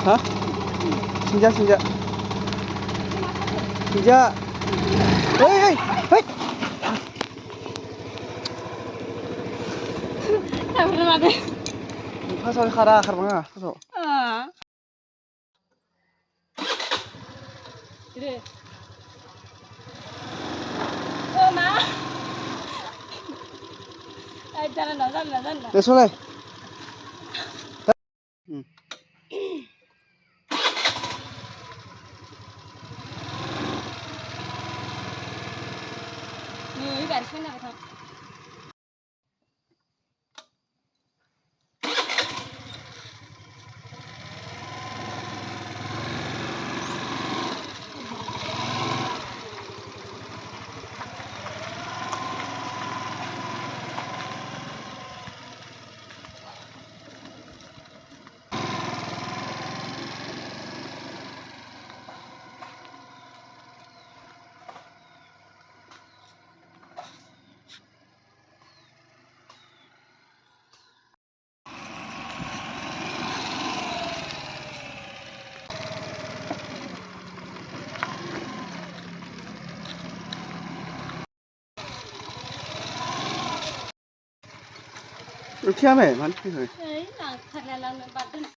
Hả? Xin ra, xin ra. Xin ra. Ê, ê, ê. 잡으러 가서 가라, 가라, 가서. 그래. 마. 아, 잘한다. 내 손에. 응. 여기가 안 생각나 봐. 이렇게 하면 많이 필요해. Đấy là thật là lần bắt